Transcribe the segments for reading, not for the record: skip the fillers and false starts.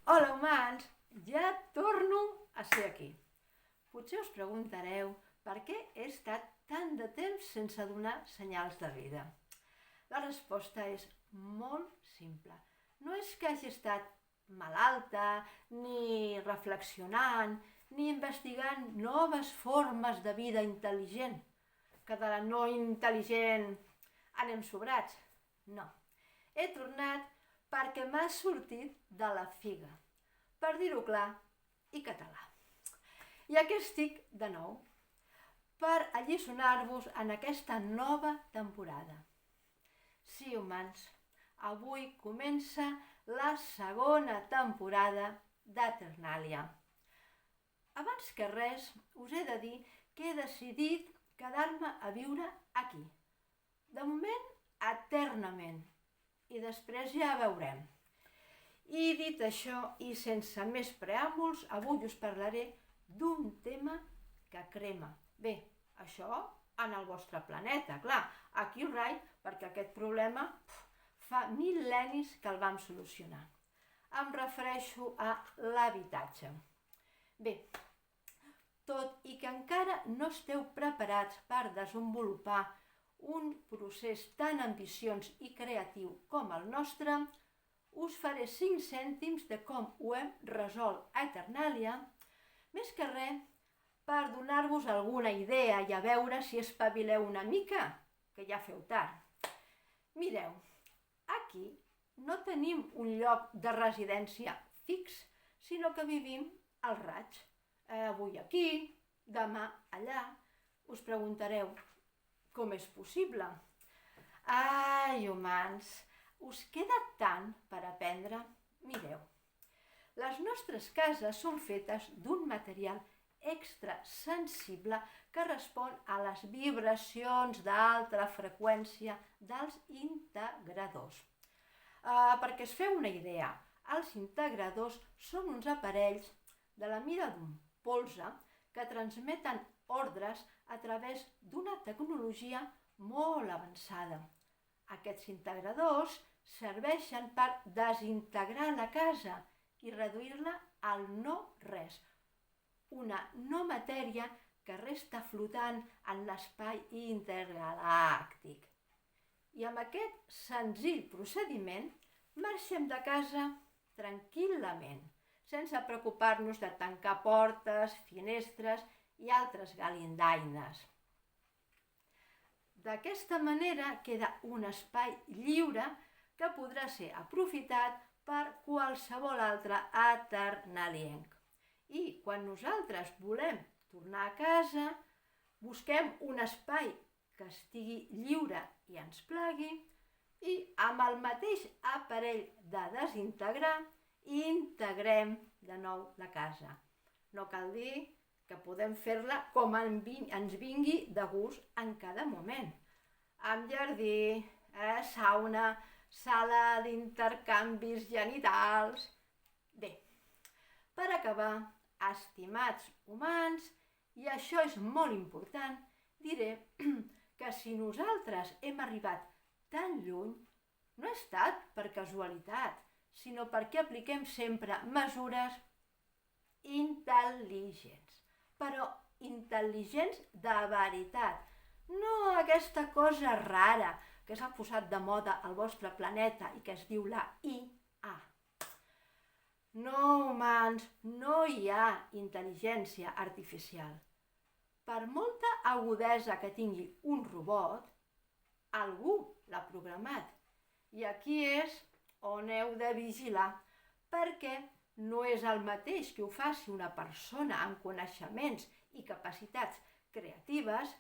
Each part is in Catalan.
Hola, humans! Ja torno a ser aquí. Potser us preguntareu per què he estat tant de temps sense donar senyals de vida. La resposta és molt simple. No és que hagi estat malalta, ni reflexionant, ni investigant noves formes de vida intel·ligent, que de la no intel·ligent anem sobrats. No. He tornat perquè m'ha sortit de la figa, per dir-ho clar i català. I aquí estic de nou, per alliçonar-vos en aquesta nova temporada. Sí, humans, avui comença la segona temporada d'Eternàlia. Abans que res, us he de dir que he decidit quedar-me a viure aquí. De moment, eternament. I després ja veurem. I dit això, i sense més preàmbuls, avui us parlaré d'un tema que crema. Bé, això en el vostre planeta, clar, aquí rai, perquè aquest problema fa mil·lennis que el vam solucionar. Em refereixo a l'habitatge. Bé, tot i que encara no esteu preparats per desenvolupar un procés tan ambiciós i creatiu com el nostre, us faré 5 cèntims de com ho hem resolt a Eternàlia, més que res per donar-vos alguna idea i a veure si espavileu una mica, que ja feu tard. Mireu, aquí no tenim un lloc de residència fix, sinó que vivim al raig. Avui aquí, demà allà. Us preguntareu, com és possible? Ai, humans, us queda tant per aprendre? Mireu, les nostres cases són fetes d'un material extra sensible que respon a les vibracions d'alta freqüència dels integradors. Perquè es feu una idea, els integradors són uns aparells de la mida d'un polze que transmeten ordres a través d'una tecnologia molt avançada. Aquests integradors serveixen per desintegrar la casa i reduir-la al no-res, una no matèria que resta flotant en l'espai intergalàctic. I amb aquest senzill procediment marxem de casa tranquil·lament, sense preocupar-nos de tancar portes, finestres i altres galindaines. D'aquesta manera queda un espai lliure que podrà ser aprofitat per qualsevol altre eternalienc. I quan nosaltres volem tornar a casa, busquem un espai que estigui lliure i ens plagui i amb el mateix aparell de desintegrar integrem de nou la casa. No cal dir que podem fer-la com ens vingui de gust en cada moment. Amb jardí, sauna, sala d'intercanvis genitals. Bé, per acabar, estimats humans, i això és molt important, diré que si nosaltres hem arribat tan lluny, no ha estat per casualitat, sinó perquè apliquem sempre mesures intel·ligents, però intel·ligents de veritat, no aquesta cosa rara que s'ha posat de moda al vostre planeta i que es diu la IA. No, humans, no hi ha intel·ligència artificial. Per molta agudesa que tingui un robot, algú l'ha programat. I aquí és on heu de vigilar, perquè no és el mateix que ho faci una persona amb coneixements i capacitats creatives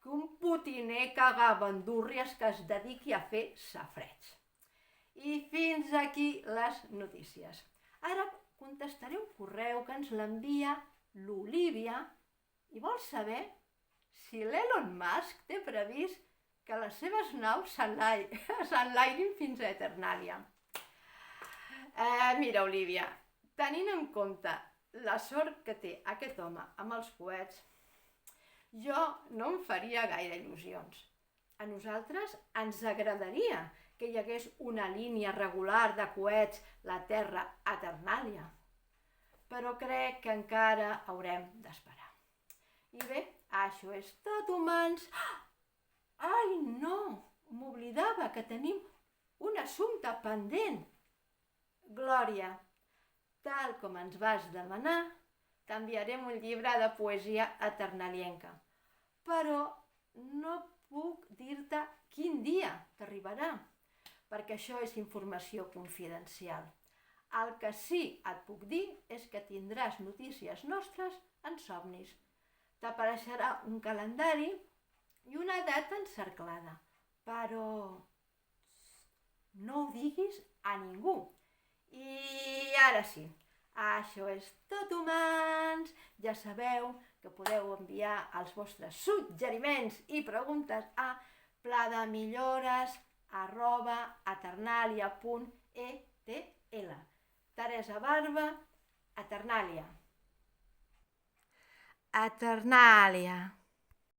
que un potiner cagabandúrries que es dediqui a fer safareig. I fins aquí les notícies. Ara contestaré un correu que ens l'envia l'Olivia i vol saber si l'Elon Musk té previst que les seves naus s'enlairin fins a Eternàlia. Mira, Olivia, tenint en compte la sort que té aquest home amb els coets, jo no em faria gaire il·lusions. A nosaltres ens agradaria que que hi hagués una línia regular de coets la Terra Eternàlia. Però crec que encara haurem d'esperar. I bé, això és tot, humans. Ai, no! M'oblidava que tenim un assumpte pendent. Glòria, tal com ens vas demanar, t'enviarem un llibre de poesia eternalienca. Però no puc dir-te quin dia t'arribarà, perquè això és informació confidencial. El que sí et puc dir és que tindràs notícies nostres en somnis. T'apareixerà un calendari i una data encerclada, però no ho diguis a ningú. I ara sí, això és tot, humans. Ja sabeu que podeu enviar els vostres suggeriments i preguntes a pladamillores@eternalia.etl. Teresa Barba, Eternàlia. Eternàlia.